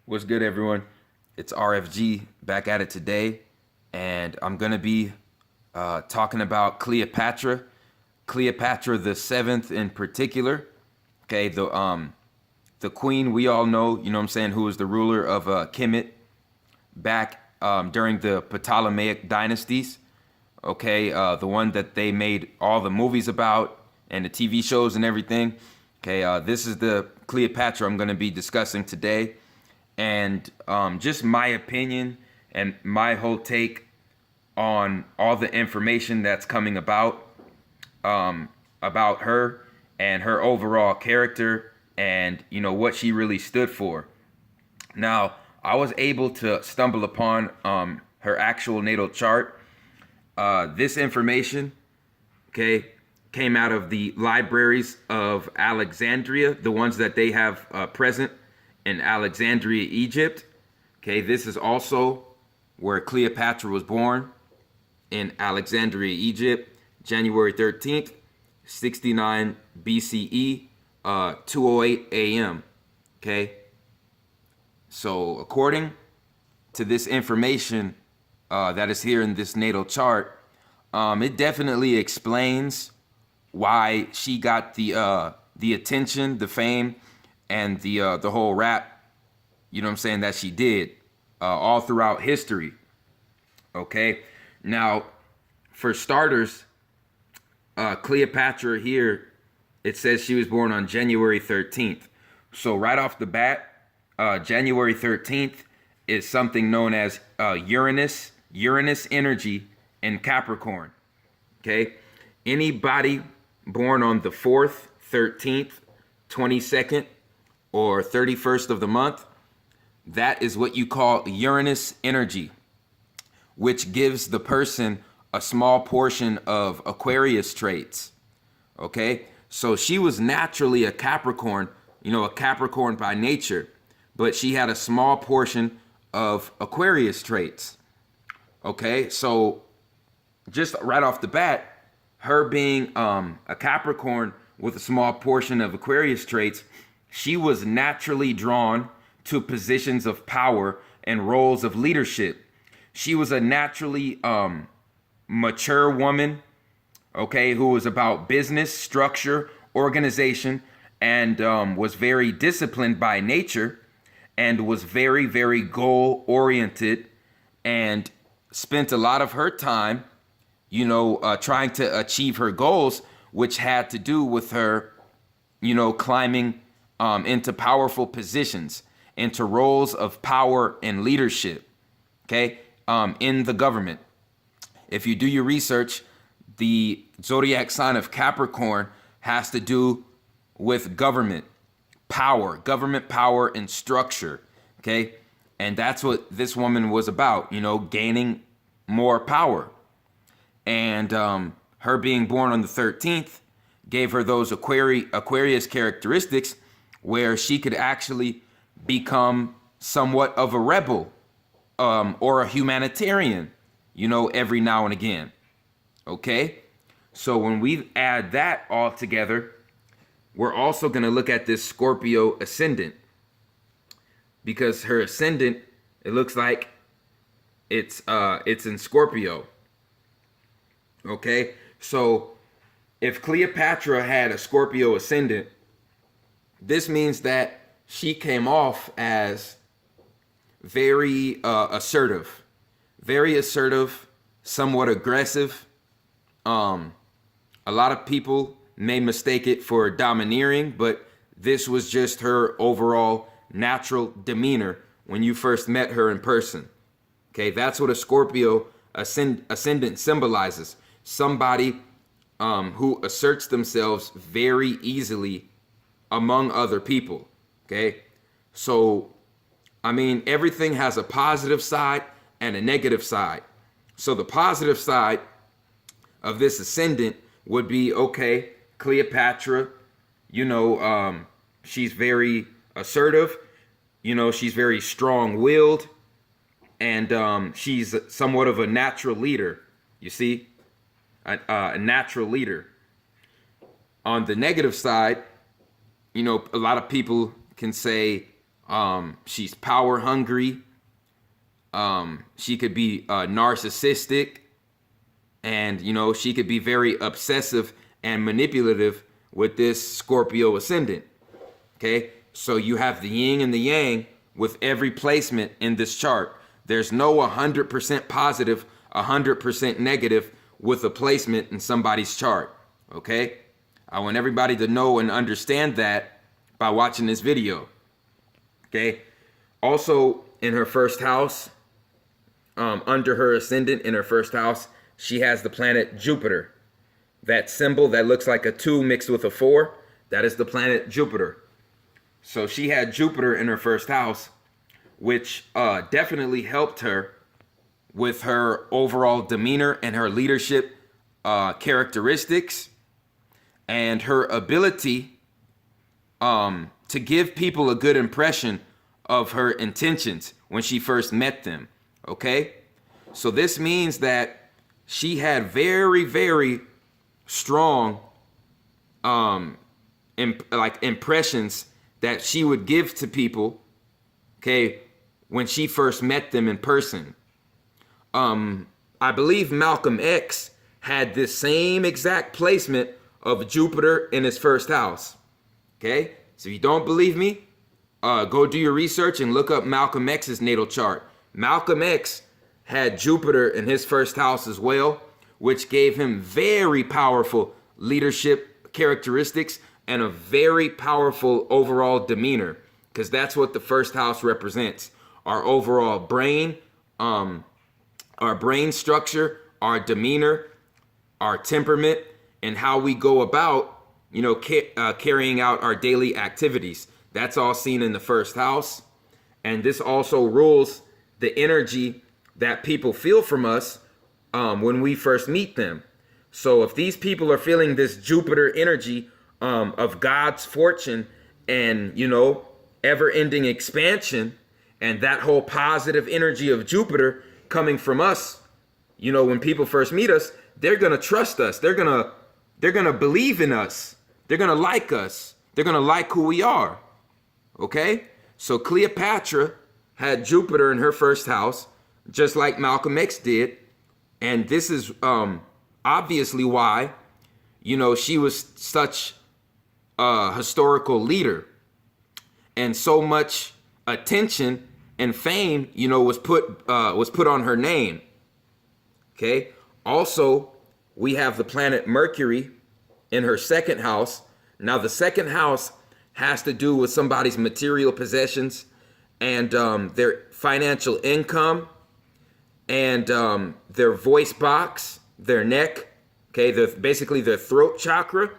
What's good, everyone? It's RFG back at it today, and I'm gonna be talking about Cleopatra the seventh in particular. Okay, the queen we all know, you know what I'm saying, who was the ruler of Kemet back during the Ptolemaic dynasties. Okay, the one that they made all the movies about and the TV shows and everything. Okay, this is the Cleopatra I'm gonna be discussing today, and just my opinion and my whole take on all the information that's coming about her and her overall character and what she really stood for. Now, I was able to stumble upon her actual natal chart. This information, okay, came out of the libraries of Alexandria, the ones that they have present in Alexandria, Egypt. Okay, this is also where Cleopatra was born, in Alexandria, Egypt, January 13th, 69 BCE, 2:08 a.m. Okay, so according to this information that is here in this natal chart, it definitely explains why she got the attention, the fame, and the whole rap, you know what I'm saying, that she did all throughout history. Okay, now for starters, Cleopatra here, it says she was born on January 13th. So right off the bat, January 13th is something known as Uranus energy in Capricorn. Okay, anybody born on the 4th, 13th, 22nd, or 31st of the month, that is what you call Uranus energy, which gives the person a small portion of Aquarius traits. Okay, so she was naturally a Capricorn, a Capricorn by nature, but she had a small portion of Aquarius traits. Okay, so just right off the bat, her being a Capricorn with a small portion of Aquarius traits, she was naturally drawn to positions of power and roles of leadership. She was a naturally mature woman, okay, who was about business, structure, organization, and was very disciplined by nature, and was very, very goal oriented, and spent a lot of her time, trying to achieve her goals, which had to do with her, climbing into powerful positions, into roles of power and leadership, okay, in the government. If you do your research, the zodiac sign of Capricorn has to do with government power and structure, okay? And that's what this woman was about, gaining more power. And her being born on the 13th gave her those Aquarius characteristics where she could actually become somewhat of a rebel or a humanitarian, every now and again. Okay? So when we add that all together, we're also going to look at this Scorpio ascendant, because her ascendant, it looks like it's in Scorpio. Okay? So if Cleopatra had a Scorpio ascendant, this means that she came off as very assertive, somewhat aggressive. A lot of people may mistake it for domineering, but this was just her overall natural demeanor when you first met her in person. Okay, that's what a Scorpio ascendant symbolizes. Somebody who asserts themselves very easily among other people. Okay, so I mean, everything has a positive side and a negative side. So the positive side of this ascendant would be, okay, Cleopatra, she's very assertive, she's very strong-willed, and she's somewhat of a natural leader, you see, a natural leader. On the negative side, a lot of people can say She's power hungry. She could be narcissistic, and she could be very obsessive and manipulative with this Scorpio ascendant. Okay, so you have the yin and the yang with every placement in this chart. There's no 100% positive, 100% negative with a placement in somebody's chart. Okay, I want everybody to know and understand that by watching this video. Okay, also in her first house, under her ascendant in her first house, she has the planet Jupiter. That symbol that looks like a 2 mixed with a 4, that is the planet Jupiter. So she had Jupiter in her first house, which definitely helped her with her overall demeanor and her leadership characteristics and her ability to give people a good impression of her intentions when she first met them. Okay, so this means that she had very, very strong impressions that she would give to people, okay, when she first met them in person. I believe Malcolm X had this same exact placement of Jupiter in his first house. Okay, so if you don't believe me, go do your research and look up Malcolm X's natal chart. Malcolm X had Jupiter in his first house as well, which gave him very powerful leadership characteristics and a very powerful overall demeanor, because that's what the first house represents. Our overall brain, our brain structure, our demeanor, our temperament, and how we go about, carrying out our daily activities. That's all seen in the first house. And this also rules the energy that people feel from us when we first meet them. So if these people are feeling this Jupiter energy of God's fortune and, ever-ending expansion, and that whole positive energy of Jupiter coming from us, when people first meet us, they're going to trust us. They're going to believe in us. They're going to like us. They're going to like who we are. Okay? So Cleopatra had Jupiter in her first house, just like Malcolm X did. And this is obviously why, she was such a historical leader, and so much attention and fame, was put on her name. Okay. Also, we have the planet Mercury in her second house. Now, the second house has to do with somebody's material possessions and their financial income and their voice box, their neck, okay, basically their throat chakra,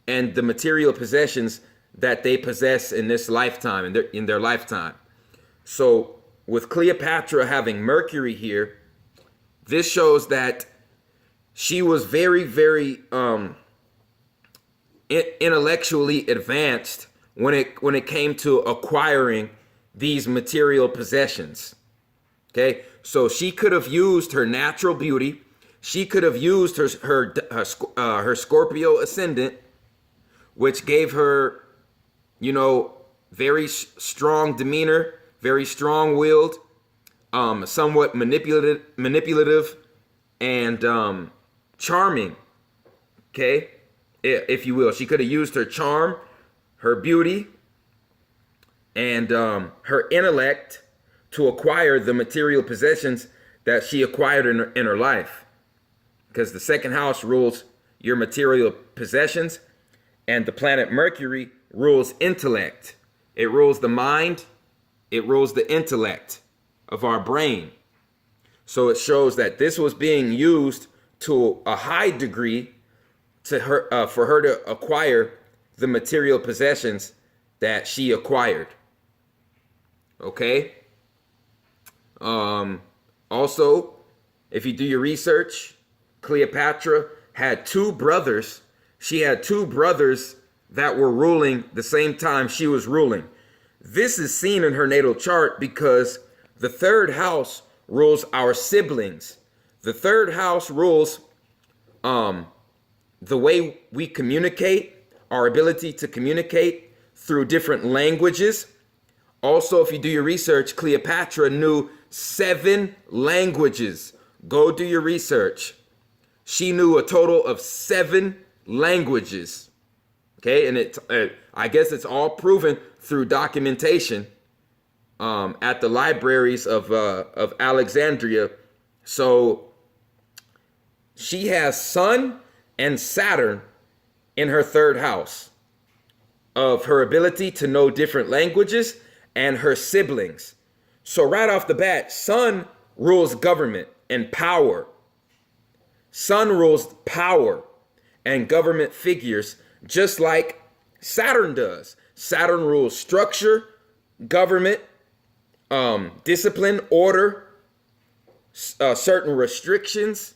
and the material possessions that they possess in this lifetime, in their lifetime. So with Cleopatra having Mercury here, this shows that she was very, very intellectually advanced when it came to acquiring these material possessions. Okay, so she could have used her natural beauty. She could have used her Scorpio ascendant, which gave her, very strong demeanor, very strong-willed, somewhat manipulative, and charming. Okay, if you will, she could have used her charm, her beauty, and her intellect to acquire the material possessions that she acquired in her life. Because the second house rules your material possessions, and the planet Mercury rules intellect. It rules the mind. It rules the intellect of our brain. So it shows that this was being used to a high degree for her to acquire the material possessions that she acquired. Okay. Also, if you do your research, Cleopatra had two brothers. She had two brothers that were ruling the same time she was ruling. This is seen in her natal chart because the third house rules our siblings. The third house rules the way we communicate, our ability to communicate through different languages, Also, if you do your research, Cleopatra knew 7 languages. Go do your research. She knew a total of 7 languages. Okay, and I guess it's all proven through documentation at the libraries of Alexandria. So she has Sun and Saturn in her 3rd house of her ability to know different languages and her siblings. So right off the bat, Sun rules government and power. Sun rules power and government figures just like Saturn does. Saturn rules structure, government, discipline, order, certain restrictions.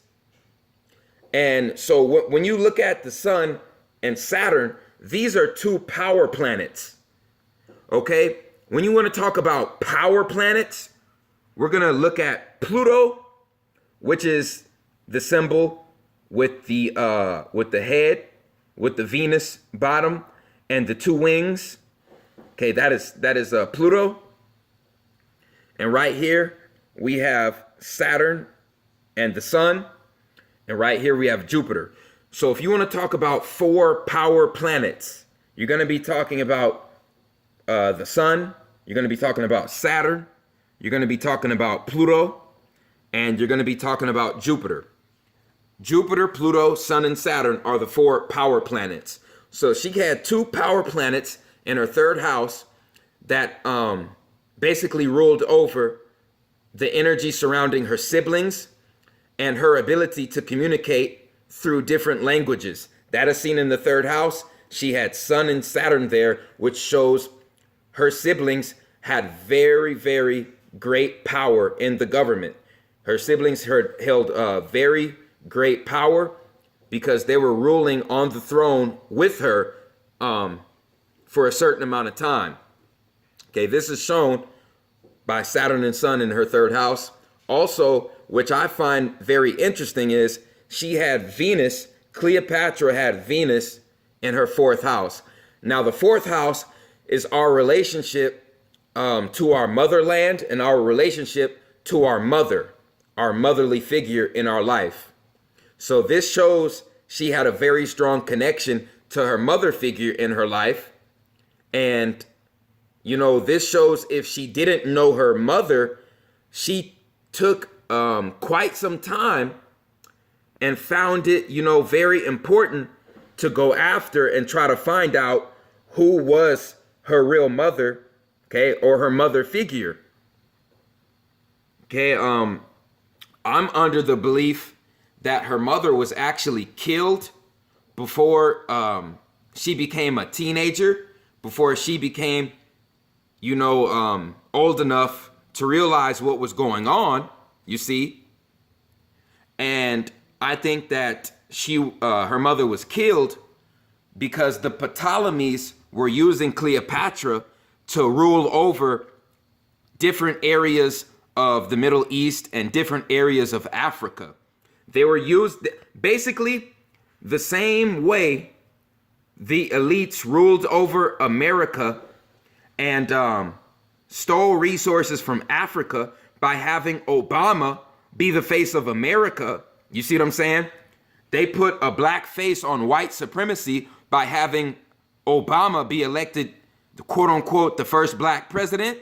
And so when you look at the Sun and Saturn, these are 2 power planets. Okay? When you want to talk about power planets, we're going to look at Pluto, which is the symbol with the head, with the Venus bottom and the 2 wings. Okay, that is Pluto. And right here we have Saturn and the Sun. And right here we have Jupiter. So if you want to talk about 4 power planets, you're going to be talking about the Sun, you're going to be talking about Saturn, you're going to be talking about Pluto, and you're going to be talking about Jupiter. Jupiter, Pluto, Sun, and Saturn are the 4 power planets. So she had 2 power planets in her 3rd house that basically ruled over the energy surrounding her siblings and her ability to communicate through different languages. That is seen in the 3rd house. She had Sun and Saturn there, which shows her siblings had very, very great power in the government. Her siblings held very great power because they were ruling on the throne with her for a certain amount of time. Okay, this is shown by Saturn and Sun in her 3rd house. Also, which I find very interesting, is she had Venus, Cleopatra had Venus in her 4th house. Now, the 4th house is our relationship to our motherland and our relationship to our mother, our motherly figure in our life. So this shows she had a very strong connection to her mother figure in her life. And, you know, this shows if she didn't know her mother, she took quite some time and found it, you know, very important to go after and try to find out who was her real mother, okay, or her mother figure. Okay, I'm under the belief that her mother was actually killed before she became a teenager, before she became, you know, old enough to realize what was going on, you see. And I think that her mother was killed because the Ptolemies were using Cleopatra to rule over different areas of the Middle East and different areas of Africa. They were used basically the same way the elites ruled over America and stole resources from Africa by having Obama be the face of America. You see what I'm saying? They put a black face on white supremacy by having Obama be elected, quote unquote, the first black president.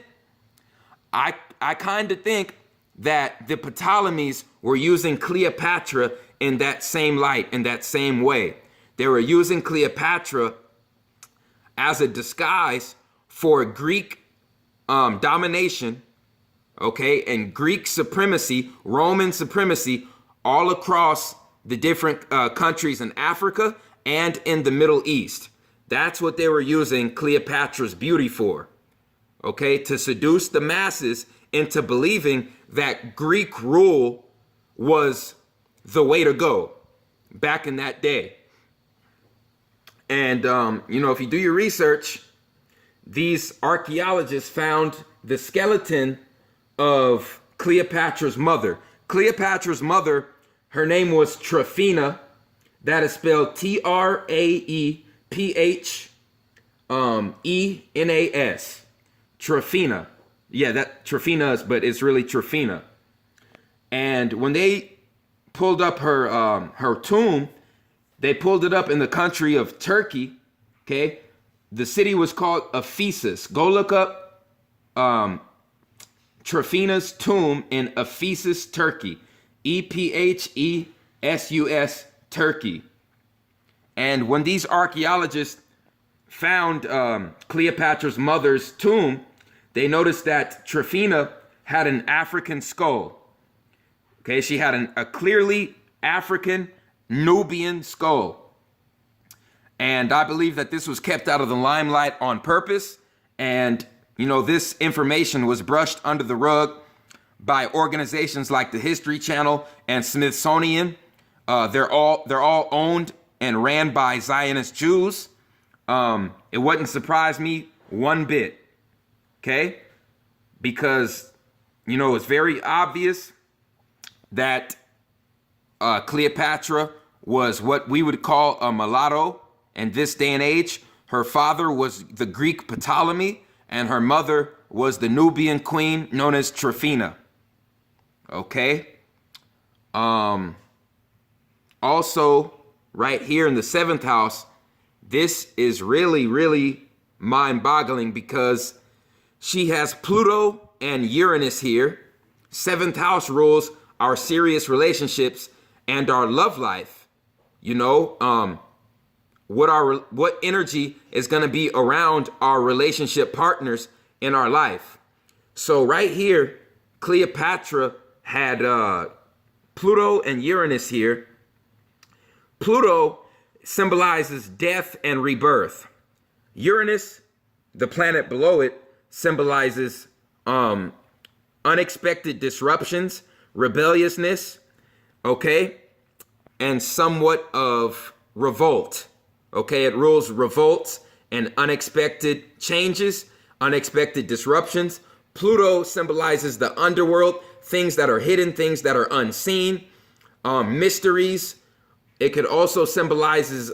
I kind of think that the Ptolemies were using Cleopatra in that same light, in that same way. They were using Cleopatra as a disguise for Greek domination, okay, and Greek supremacy, Roman supremacy all across the different countries in Africa and in the Middle East. That's what they were using Cleopatra's beauty for, okay, to seduce the masses into believing that Greek rule was the way to go back in that day. And, you know, if you do your research, these archaeologists found the skeleton of Cleopatra's mother. Cleopatra's mother, her name was Tryphena. That is spelled Traephaenas. Tryphena. Yeah, that Tryphena, but it's really Tryphena. And when they pulled up her tomb, they pulled it up in the country of Turkey. Okay, the city was called Ephesus. Go look up Tryphena's tomb in Ephesus, Turkey. Ephesus, Turkey. And when these archaeologists found Cleopatra's mother's tomb, they noticed that Tryphena had an African skull. Okay, she had a clearly African Nubian skull. And I believe that this was kept out of the limelight on purpose. And, this information was brushed under the rug by organizations like the History Channel and Smithsonian. They're all owned and ran by Zionist Jews. It wouldn't surprise me one bit. Okay? Because, it's very obvious that Cleopatra was what we would call a mulatto in this day and age. Her father was the Greek Ptolemy, and her mother was the Nubian queen known as Tryphena. Okay? Also, right here in the 7th house, this is really, really mind-boggling because she has Pluto and Uranus here. 7th house rules our serious relationships and our love life. What energy is going to be around our relationship partners in our life. So right here, Cleopatra had Pluto and Uranus here. Pluto symbolizes death and rebirth. Uranus, the planet below it, symbolizes unexpected disruptions, rebelliousness, okay, and somewhat of revolt. Okay, it rules revolts and unexpected changes, unexpected disruptions. Pluto symbolizes the underworld, things that are hidden, things that are unseen, mysteries. It could also symbolizes,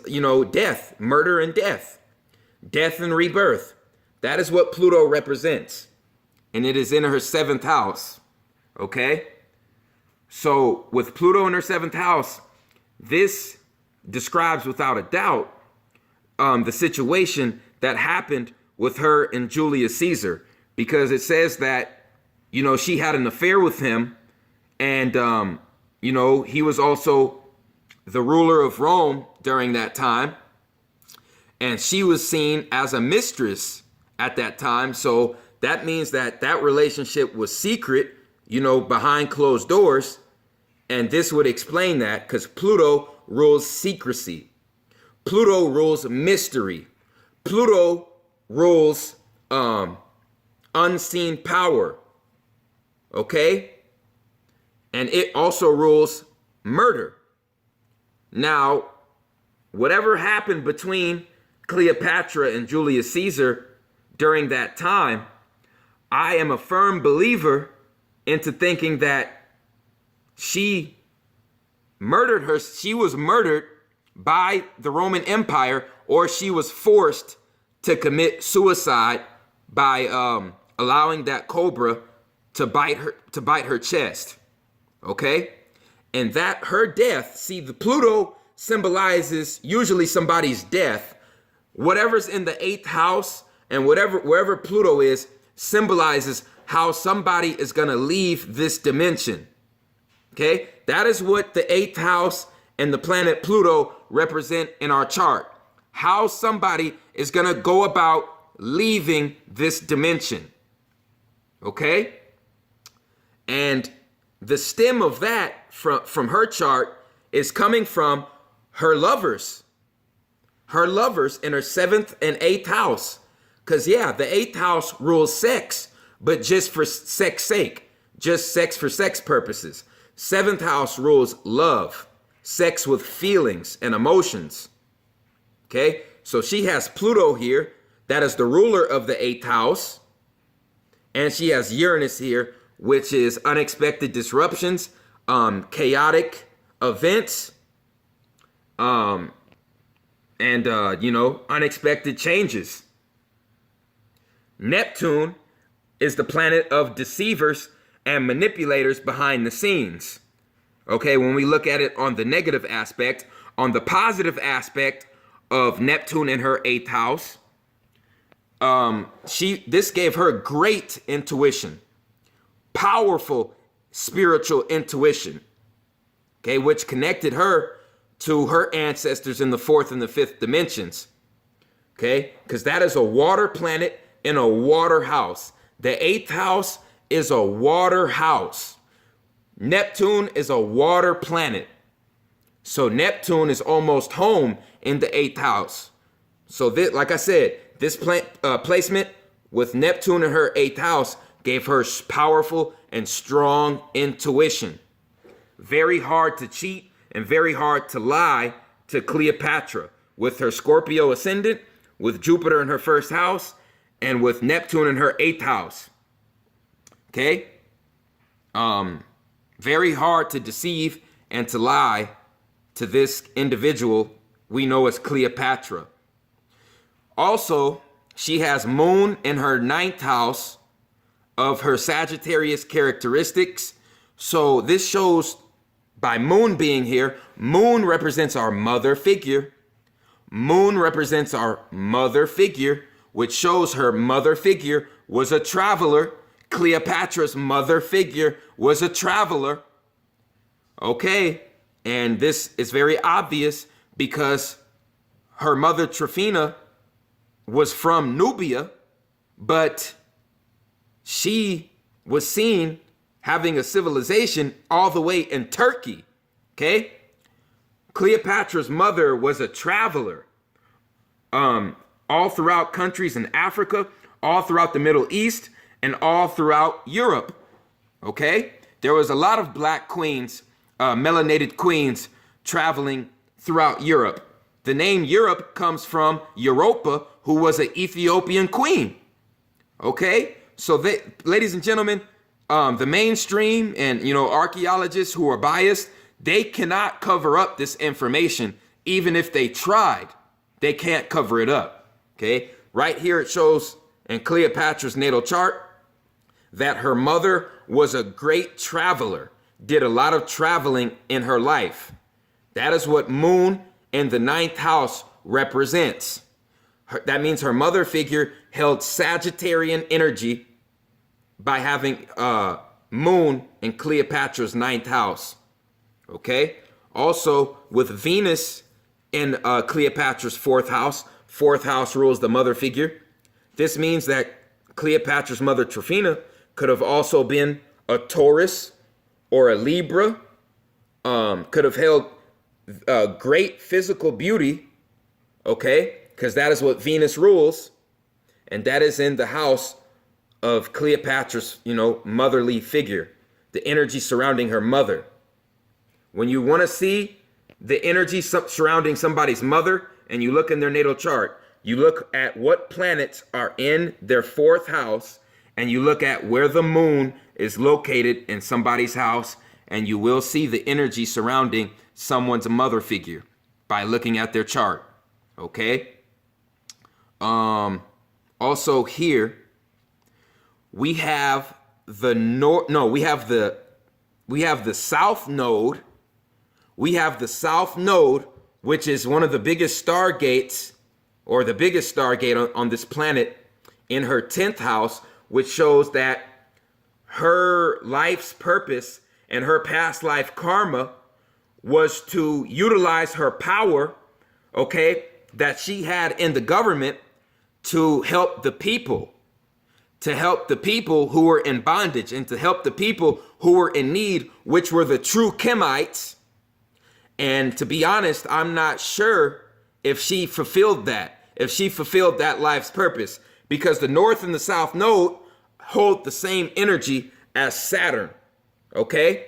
death, murder and death and rebirth. That is what Pluto represents. And it is in her 7th house. Okay? So with Pluto in her 7th house, this describes without a doubt the situation that happened with her and Julius Caesar, because it says that, she had an affair with him, and, he was also the ruler of Rome during that time, and she was seen as a mistress at that time. So that means that relationship was secret, behind closed doors. And this would explain that, because Pluto rules secrecy. Pluto rules mystery. Pluto rules unseen power. Okay? And it also rules murder. Now, whatever happened between Cleopatra and Julius Caesar during that time, I am a firm believer into thinking that she was murdered by the Roman Empire, or she was forced to commit suicide by allowing that cobra to bite her chest. Okay? And that her death, see, the Pluto symbolizes usually somebody's death. Whatever's in the 8th house and wherever Pluto is symbolizes how somebody is going to leave this dimension. Okay? That is what the 8th house and the planet Pluto represent in our chart. How somebody is going to go about leaving this dimension. Okay? And the stem of that from her chart is coming from her lovers. Her lovers in her 7th and 8th house. Because, the 8th house rules sex, but just for sex sake. Just sex for sex purposes. 7th house rules love, sex with feelings and emotions. Okay? So she has Pluto here. That is the ruler of the 8th house. And she has Uranus here, which is unexpected disruptions, chaotic events, and unexpected changes. Neptune is the planet of deceivers and manipulators behind the scenes. Okay, when we look at it on the negative aspect, on the positive aspect of Neptune in her 8th house, this gave her great intuition, powerful spiritual intuition, okay, which connected her to her ancestors in the 4th and the 5th dimensions, okay, because that is a water planet in a water house. The 8th house is a water house. Neptune is a water planet. So Neptune is almost home in the 8th house. So this, like I said, this placement with Neptune in her 8th house gave her powerful and strong intuition. Very hard to cheat and very hard to lie to Cleopatra with her Scorpio ascendant, with Jupiter in her 1st house, and with Neptune in her 8th house. Okay? Very hard to deceive and to lie to this individual we know as Cleopatra. Also, she has Moon in her 9th house of her Sagittarius characteristics. So this shows, by Moon being here, Moon represents our mother figure. Moon represents our mother figure, which shows her mother figure was a traveler. Cleopatra's mother figure was a traveler. Okay, and this is very obvious because her mother Tryphena was from Nubia, but she was seen having a civilization all the way in Turkey. Okay, Cleopatra's mother was a traveler all throughout countries in Africa, all throughout the Middle East, and all throughout Europe. Okay, there was a lot of black queens, melanated queens, traveling throughout Europe. The name Europe comes from Europa, who was an Ethiopian queen. Okay, so ladies and gentlemen, the mainstream and archaeologists who are biased, they cannot cover up this information. Even if they tried, they can't cover it up. Okay, right here it shows in Cleopatra's natal chart that her mother was a great traveler, did a lot of traveling in her life. That is what Moon in the 9th house represents. That means her mother figure held Sagittarian energy by having Moon in Cleopatra's 9th house. Okay? Also, with Venus in Cleopatra's 4th house, 4th house rules the mother figure. This means that Cleopatra's mother Tryphena could have also been a Taurus or a Libra, could have held great physical beauty, okay, because that is what Venus rules, and that is in the house of Cleopatra's, motherly figure, the energy surrounding her mother. When you want to see the energy surrounding somebody's mother and you look in their natal chart, you look at what planets are in their 4th house, and you look at where the moon is located in somebody's house, and you will see the energy surrounding someone's mother figure by looking at their chart. Okay? Also here, we have the south node. We have the south node, which is one of the biggest stargates, or the biggest stargate on this planet, in her 10th house, which shows that her life's purpose and her past life karma was to utilize her power, okay, that she had in the government to help the people, who were in bondage, and to help the people who were in need, which were the true Kemites. And to be honest, I'm not sure if she fulfilled that, life's purpose, because the north and the south node hold the same energy as Saturn, okay?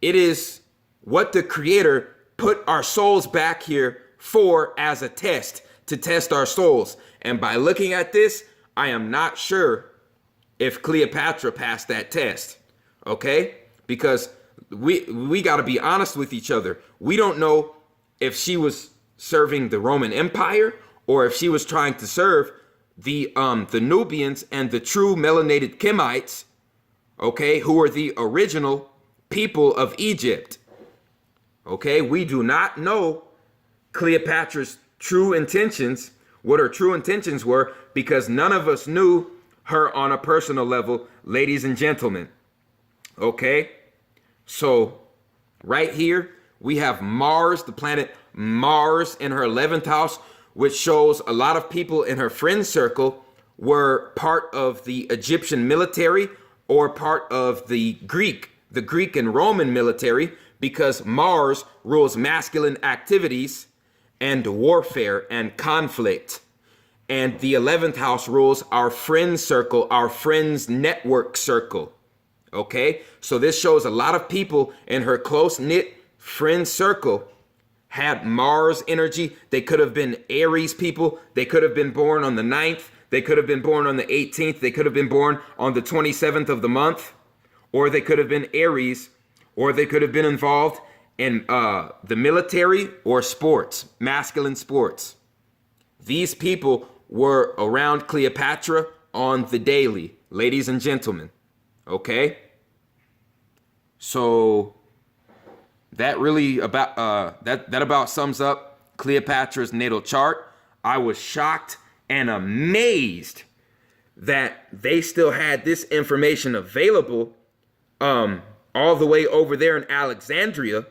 It is what the Creator put our souls back here for as a test, to test our souls. And by looking at this, I am not sure if Cleopatra passed that test, okay? Because we got to be honest with each other. We don't know if she was serving the Roman Empire or if she was trying to serve the Nubians and the true melanated Kemites, okay, who are the original people of Egypt. Okay, we do not know Cleopatra's true intentions, what her true intentions were, because none of us knew her on a personal level, ladies and gentlemen. Okay, so right here we have Mars, the planet Mars, in her 11th house, which shows a lot of people in her friend circle were part of the Egyptian military or part of the Greek and Roman military, because Mars rules masculine activities and warfare and conflict. And the 11th house rules our friend circle, our friends network circle. Okay, so this shows a lot of people in her close-knit friend circle had Mars energy. They could have been Aries people. They could have been born on the 9th. They could have been born on the 18th. They could have been born on the 27th of the month. Or they could have been Aries. Or they could have been involved in the military or sports, masculine sports. These people were around Cleopatra on the daily, ladies and gentlemen. Okay? So that really about that about sums up Cleopatra's natal chart. I was shocked and amazed that they still had this information available all the way over there in Alexandria,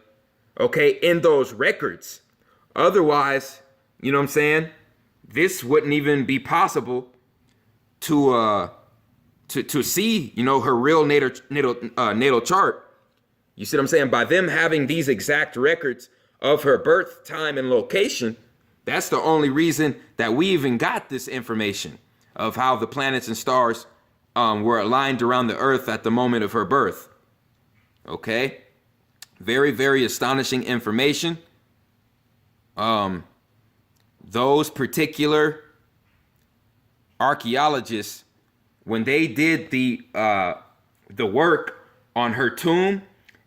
okay, in those records. Otherwise, you know what I'm saying, this wouldn't even be possible to see, you know, her real natal chart. You see what I'm saying? By them having these exact records of her birth, time, and location, that's the only reason that we even got this information of how the planets and stars were aligned around the earth at the moment of her birth. Okay? Very, very astonishing information. Those particular archaeologists, when they did the work on her tomb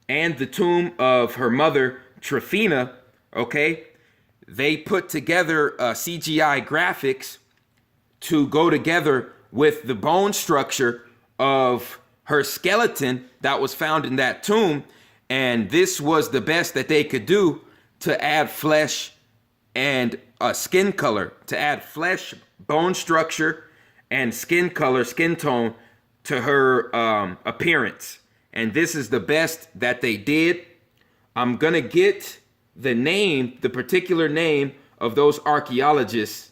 and the tomb of her mother, Tryphena, okay, they put together CGI graphics to go together with the bone structure of her skeleton that was found in that tomb. And this was the best that they could do to add flesh and skin color, to add flesh, bone structure, and skin color, skin tone to her appearance. And this is the best that they did. I'm going to get the name, the particular name of those archaeologists,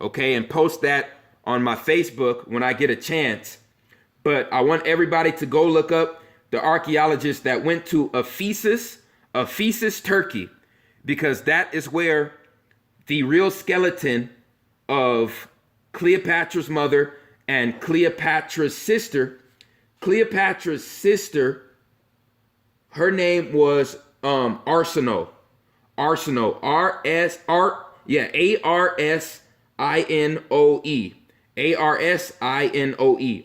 okay, and post that on my Facebook when I get a chance. But I want everybody to go look up the archaeologists that went to Ephesus, Turkey, because that is where the real skeleton of Cleopatra's mother and Cleopatra's sister, her name was Arsinoe, Arsinoe,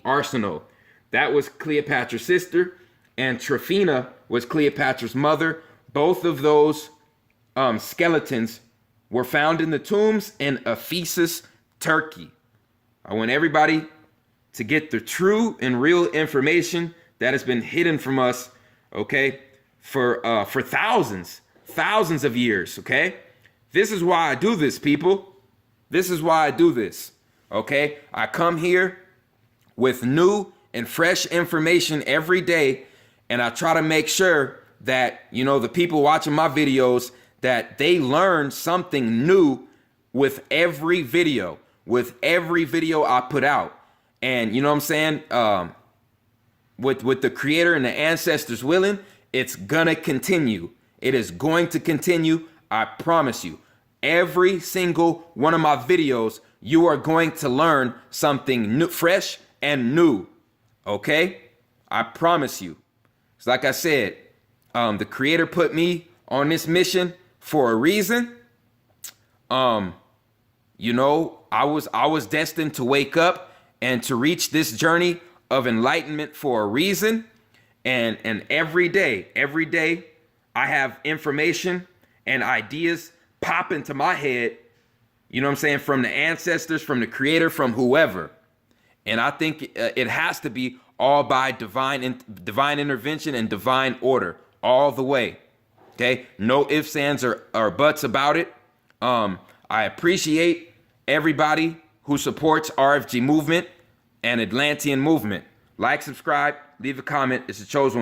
Arsinoe. That was Cleopatra's sister, and Tryphena was Cleopatra's mother. Both of those skeletons were found in the tombs in Ephesus, Turkey. I want everybody to get the true and real information that has been hidden from us, okay, for thousands of years, okay? This is why I do this, people. This is why I do this, okay? I come here with new and fresh information every day, and I try to make sure that, you know, the people watching my videos, that they learn something new with every video I put out. And you know what I'm saying? With the creator and the ancestors willing, it's gonna continue. It is going to continue. I promise you. Every single one of my videos, you are going to learn something new, fresh and new. Okay? I promise you. It's like I said, the creator put me on this mission for a reason. You know, I was destined to wake up and to reach this journey of enlightenment for a reason. And every day, I have information and ideas pop into my head, You know what I'm saying? From the ancestors, from the creator, from whoever. And I think it has to be all by divine intervention and divine order all the way. Okay? No ifs, ands, or buts about it. I appreciate everybody who supports RFG movement and Atlantean movement. Like, subscribe, leave a comment. It's the Chosen One.